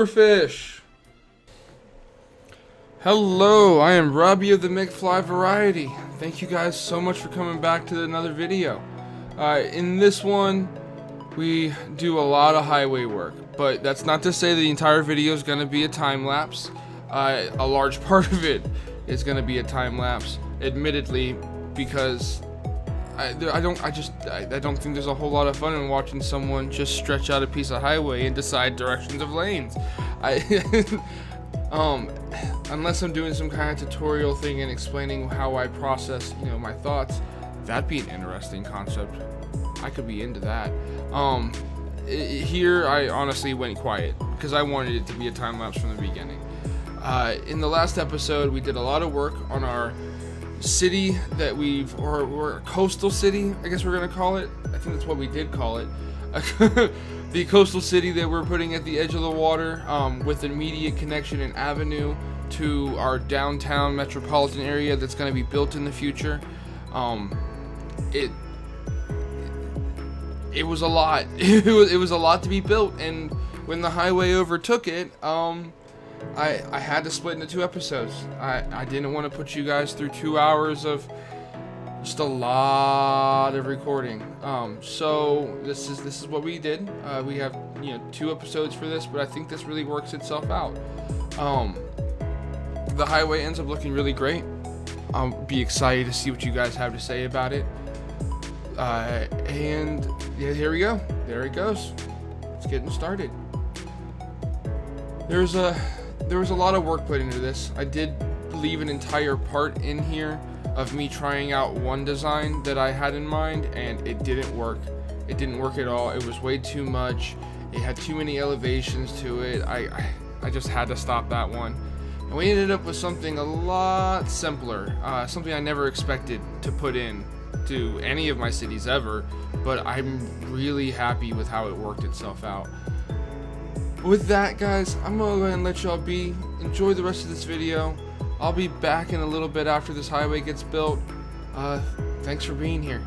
Silverfish! Hello, I am Robbie of the McFly Variety. Thank you guys so much for coming back to another video. In this one, we do a lot of highway work, but that's not to say the entire video is going to be a time lapse. A large part of it is going to be a time lapse, admittedly, because I don't think there's a whole lot of fun in watching someone just stretch out a piece of highway and decide directions of lanes. Unless I'm doing some kind of tutorial thing and explaining how I process, my thoughts, that'd be an interesting concept. I could be into that. Here I honestly went quiet because I wanted it to be a time lapse from the beginning. In the last episode, we did a lot of work on our city that or coastal city, I guess we're gonna call it. I think that's what we did call it. The coastal city that we're putting at the edge of the water, with immediate connection and avenue to our downtown metropolitan area that's going to be built in the future. It was a lot. It was a lot to be built, and when the highway overtook it, I had to split into 2 episodes. I didn't want to put you guys through 2 hours of just a lot of recording. So this is what we did. We have 2 episodes for this, but I think this really works itself out. The highway ends up looking really great. I'll be excited to see what you guys have to say about it. And yeah, here we go. There it goes. It's getting started. There was a lot of work put into this. I did leave an entire part in here of me trying out one design that I had in mind, and it didn't work. It didn't work at all. It was way too much. It had too many elevations to it. I just had to stop that one. And we ended up with something a lot simpler, something I never expected to put in to any of my cities ever, but I'm really happy with how it worked itself out. With that, guys, I'm gonna go ahead and let y'all be. Enjoy the rest of this video. I'll be back in a little bit after this highway gets built. Thanks for being here.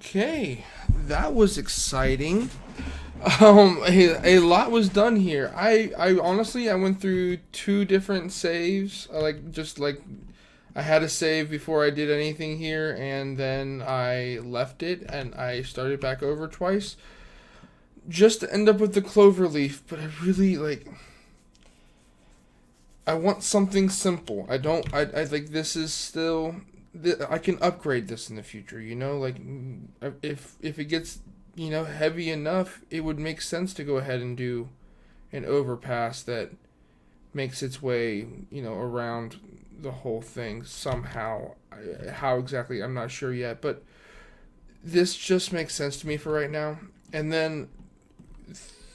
Okay, that was exciting. A lot was done here. I honestly, I went through 2 different saves. I had a save before I did anything here, and then I left it, and I started back over twice, just to end up with the clover leaf. But I really I want something simple. I like, this is still, I can upgrade this in the future, you know, like, if it gets, you know, heavy enough, it would make sense to go ahead and do an overpass that makes its way, you know, around the whole thing somehow. How exactly, I'm not sure yet, but this just makes sense to me for right now. And then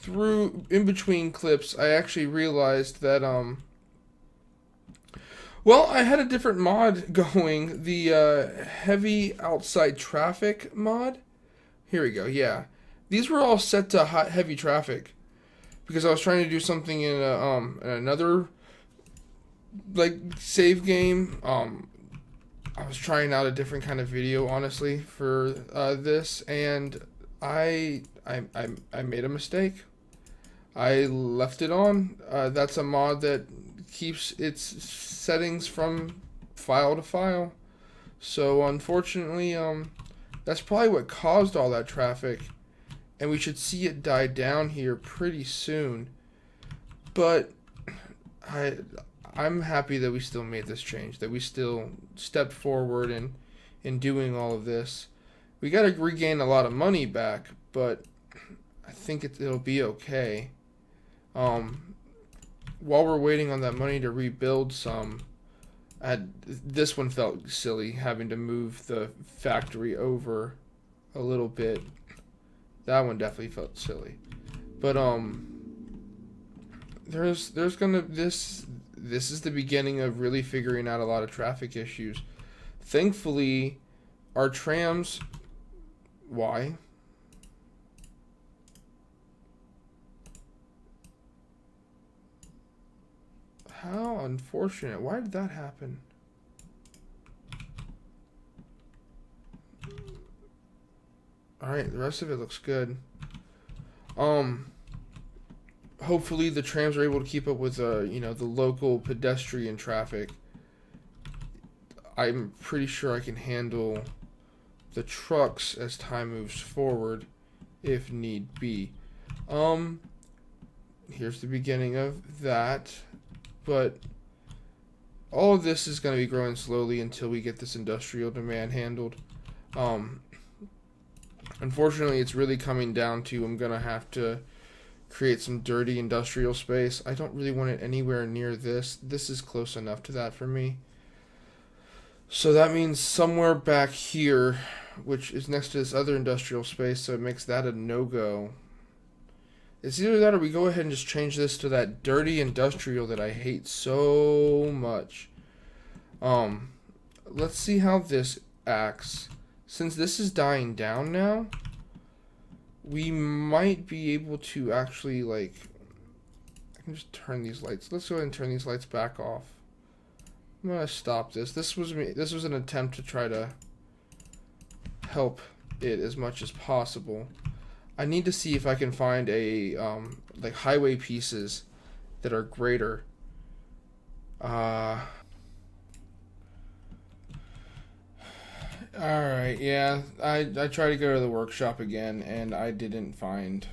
in between clips, I actually realized that well, I had a different mod going, the heavy outside traffic mod. Here we go. Yeah, these were all set to heavy traffic because I was trying to do something in another like save game. I was trying out a different kind of video, honestly, for this, and I made a mistake. I left it on. That's a mod that keeps its settings from file to file. So unfortunately, that's probably what caused all that traffic, and we should see it die down here pretty soon. But I'm happy that we still made this change, that we still stepped forward in doing all of this. We got to regain a lot of money back, but I think it'll be okay. While we're waiting on that money to rebuild some, this one felt silly, having to move the factory over a little bit. That one definitely felt silly. But there's gonna, this is the beginning of really figuring out a lot of traffic issues. Thankfully, our trams, why? How unfortunate. Why did that happen? Alright, the rest of it looks good. Hopefully the trams are able to keep up with you know, the local pedestrian traffic. I'm pretty sure I can handle the trucks as time moves forward if need be. Here's the beginning of that. But all of this is going to be growing slowly until we get this industrial demand handled. Unfortunately, it's really coming down to, I'm going to have to create some dirty industrial space. I don't really want it anywhere near this. This is close enough to that for me. So that means somewhere back here, which is next to this other industrial space, so it makes that a no-go. It's either that or we go ahead and just change this to that dirty industrial that I hate so much. Let's see how this acts. Since this is dying down now, we might be able to actually, like, I can just turn these lights. Let's go ahead and turn these lights back off. I'm gonna stop this. This was an attempt to try to help it as much as possible. I need to see if I can find a like highway pieces that are greater. Alright, yeah. I tried to go to the workshop again and I didn't find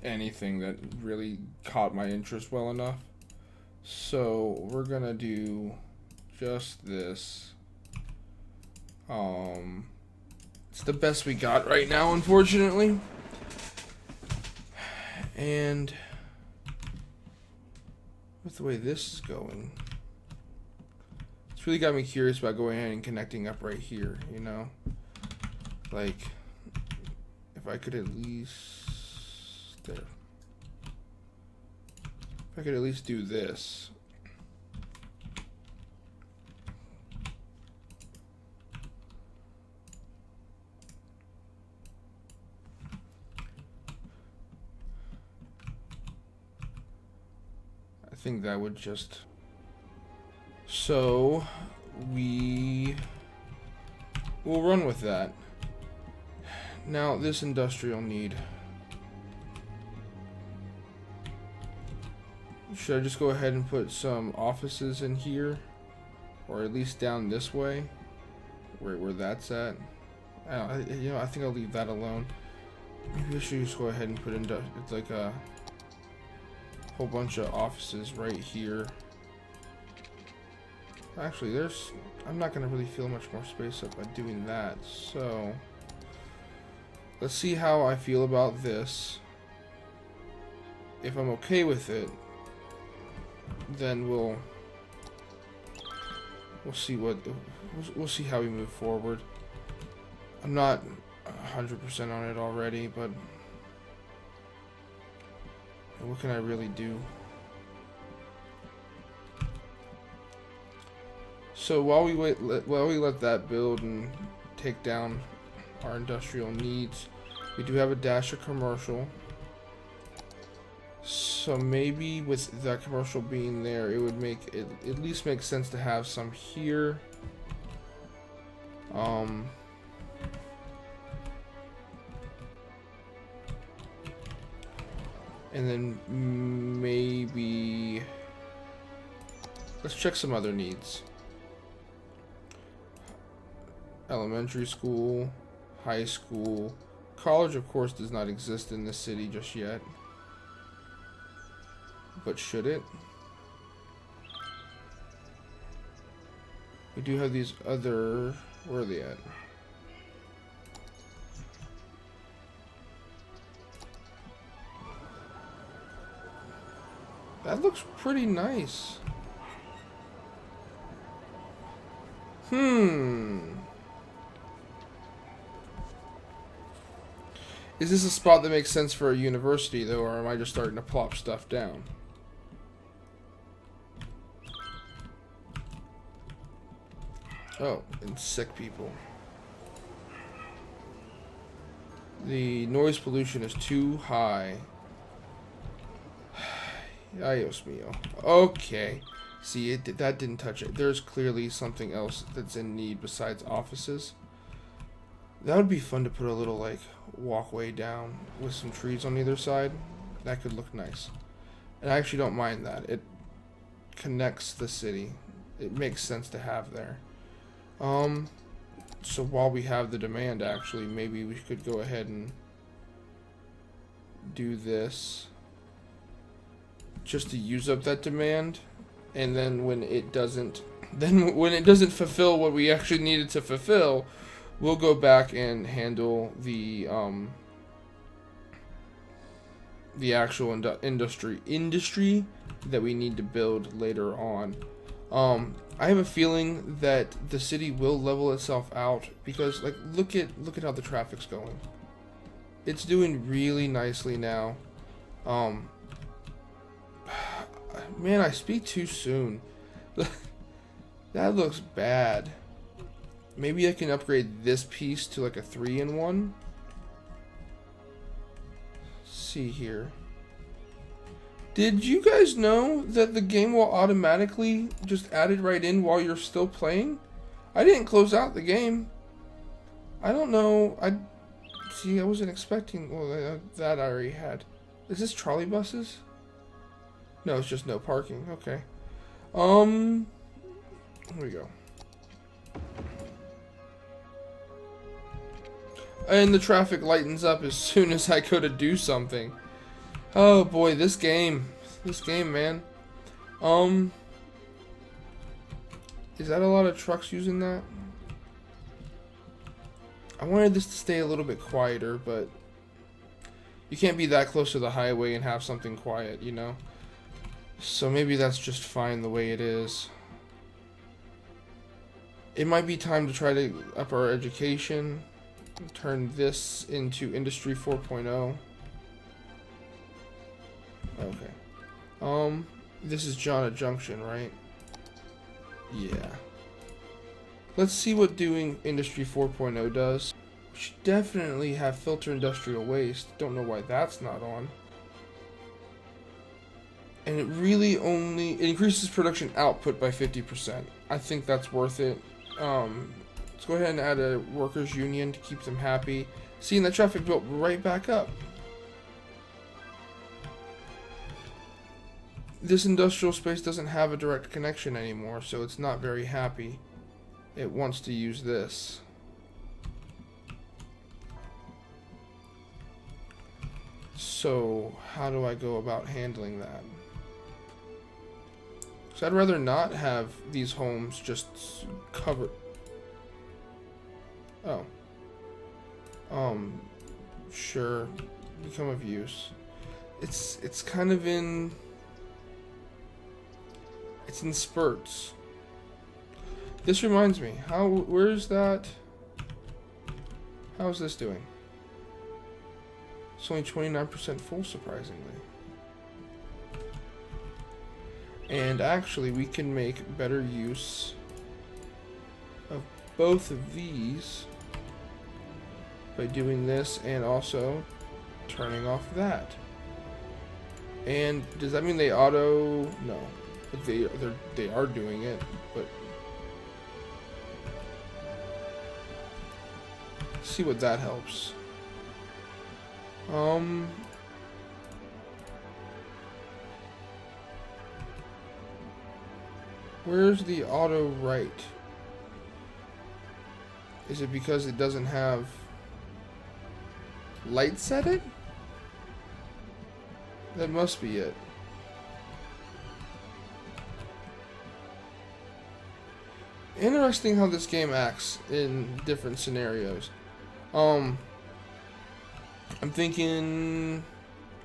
anything that really caught my interest well enough. So we're gonna do just this. It's the best we got right now, unfortunately. And with the way this is going, it's really got me curious about going ahead and connecting up right here, you know? Like, if I could at least, there. If I could at least do this. I think that would just... So, we will run with that. Now this industrial need. Should I just go ahead and put some offices in here? Or at least down this way? Where that's at? I think I'll leave that alone. Maybe I should just go ahead and put in like a whole bunch of offices right here. Actually, I'm not going to really fill much more space up by doing that. So, let's see how I feel about this. If I'm okay with it, then we'll see we'll see how we move forward. I'm not 100% on it already, but what can I really do? So while we let that build and take down our industrial needs, we do have a dash of commercial. So maybe with that commercial being there, it would make it at least make sense to have some here. And then maybe let's check some other needs. Elementary school, high school, college of course does not exist in this city just yet. But should it? We do have these other... Where are they at? That looks pretty nice. Is this a spot that makes sense for a university, though, or am I just starting to plop stuff down? Oh, and sick people. The noise pollution is too high. Adios mio. Okay. See, that didn't touch it. There's clearly something else that's in need besides offices. That would be fun to put a little, like, walkway down with some trees on either side. That could look nice. And I actually don't mind that. It connects the city. It makes sense to have there. So while we have the demand, actually, maybe we could go ahead and do this just to use up that demand, and then when it doesn't fulfill what we actually needed to fulfill, we'll go back and handle the actual industry that we need to build later on. I have a feeling that the city will level itself out because, like, look at how the traffic's going. It's doing really nicely now. Man, I speak too soon. That looks bad. Maybe I can upgrade this piece to like a 3-in-1. See here. Did you guys know that the game will automatically just add it right in while you're still playing? I didn't close out the game. I don't know. I wasn't expecting. Well, that I already had. Is this trolley buses? No, it's just no parking. Okay. Here we go. And the traffic lightens up as soon as I go to do something. Oh boy, this game, man. Is that a lot of trucks using that? I wanted this to stay a little bit quieter, but you can't be that close to the highway and have something quiet, you know? So maybe that's just fine the way it is. It might be time to try to up our education. Turn this into Industry 4.0. Okay. This is Jonna Junction, right? Yeah. Let's see what doing Industry 4.0 does. We should definitely have filter industrial waste. Don't know why that's not on. And it really it increases production output by 50%. I think that's worth it. Let's go ahead and add a workers' union to keep them happy. Seeing the traffic built right back up. This industrial space doesn't have a direct connection anymore, so it's not very happy. It wants to use this. So, how do I go about handling that? Because I'd rather not have these homes just covered. Oh. Sure. Become of use. It's kind of in... It's in spurts. This reminds me. Where's that? How's this doing? It's only 29% full, surprisingly. And actually, we can make better use of both of these by doing this and also turning off that. And does that mean they auto? No, but they are doing it. But see what that helps. Where's the auto right? Is it because it doesn't have light set it? That must be it. Interesting how this game acts in different scenarios. I'm thinking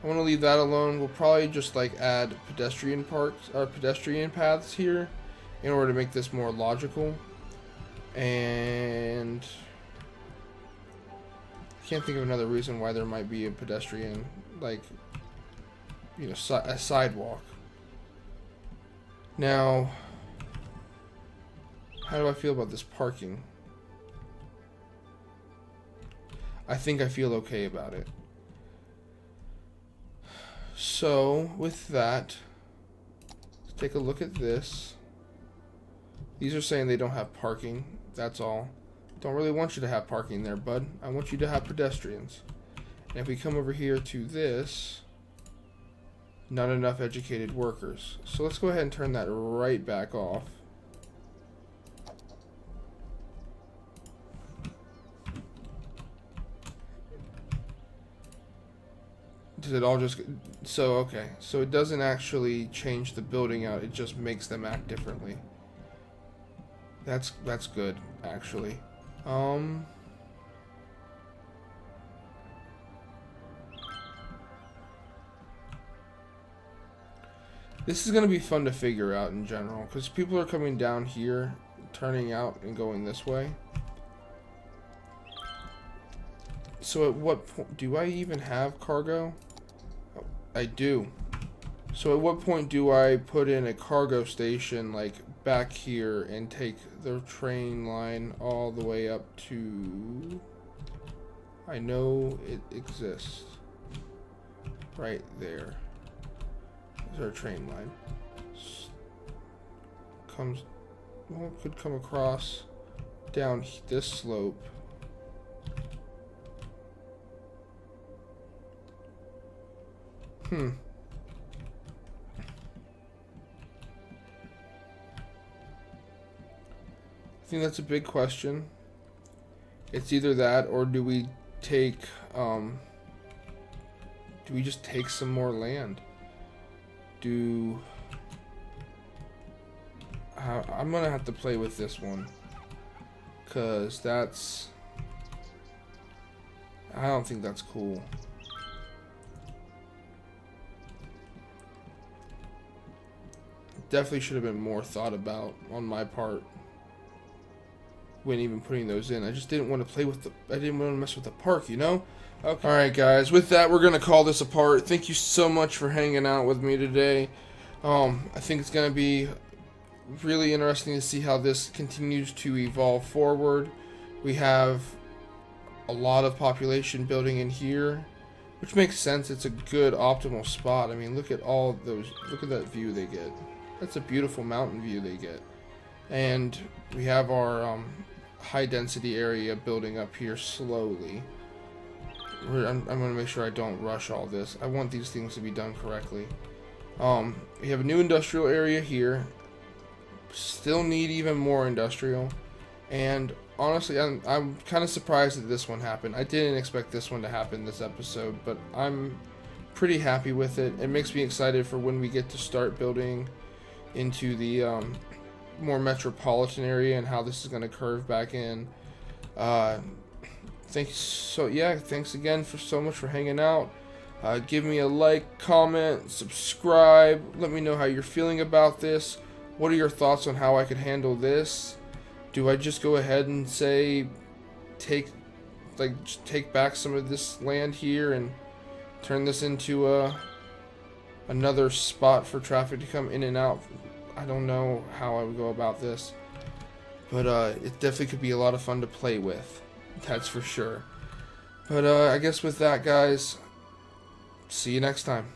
I want to leave that alone. We'll probably just like add pedestrian parks or pedestrian paths here in order to make this more logical. And I can't think of another reason why there might be a pedestrian, like, you know, a sidewalk. Now, how do I feel about this parking? I think I feel okay about it. So, with that, let's take a look at this. These are saying they don't have parking. That's all. Don't really want you to have parking there, bud. I want you to have pedestrians. And if we come over here to this, not enough educated workers. So let's go ahead and turn that right back off. Does it all just... So, okay. So it doesn't actually change the building out. It just makes them act differently. That's good, actually. This is going to be fun to figure out in general, because people are coming down here, turning out and going this way. So at what point... Do I even have cargo? Oh, I do. So at what point do I put in a cargo station, like, back here and take the train line all the way up to... I know it exists. Right there. There's our train line. Well, it could come across down this slope. I think that's a big question. It's either that, or do we take, do we just take some more land? I'm gonna have to play with this one, cause I don't think that's cool. Definitely should have been more thought about on my part when even putting those in. I just didn't want to play with I didn't want to mess with the park, you know? Okay. Alright guys, with that we're gonna call this a part. Thank you so much for hanging out with me today. I think it's gonna be really interesting to see how this continues to evolve forward. We have a lot of population building in here, which makes sense. It's a good optimal spot. I mean, look at all those, look at that view they get. That's a beautiful mountain view they get. And we have our high density area building up here slowly. I'm going to make sure I don't rush all this. I want these things to be done correctly. We have a new industrial area here. Still need even more industrial. And honestly, I'm kind of surprised that this one happened. I didn't expect this one to happen this episode, but I'm pretty happy with it. It makes me excited for when we get to start building into the more metropolitan area and how this is going to curve back in. Thanks again for so much for hanging out. Give me a like, comment, subscribe. Let me know how you're feeling about this. What are your thoughts on how I could handle this? Do I just go ahead and say take back some of this land here and turn this into another spot for traffic to come in and out? I don't know how I would go about this, but it definitely could be a lot of fun to play with. That's for sure. But I guess with that, guys, see you next time.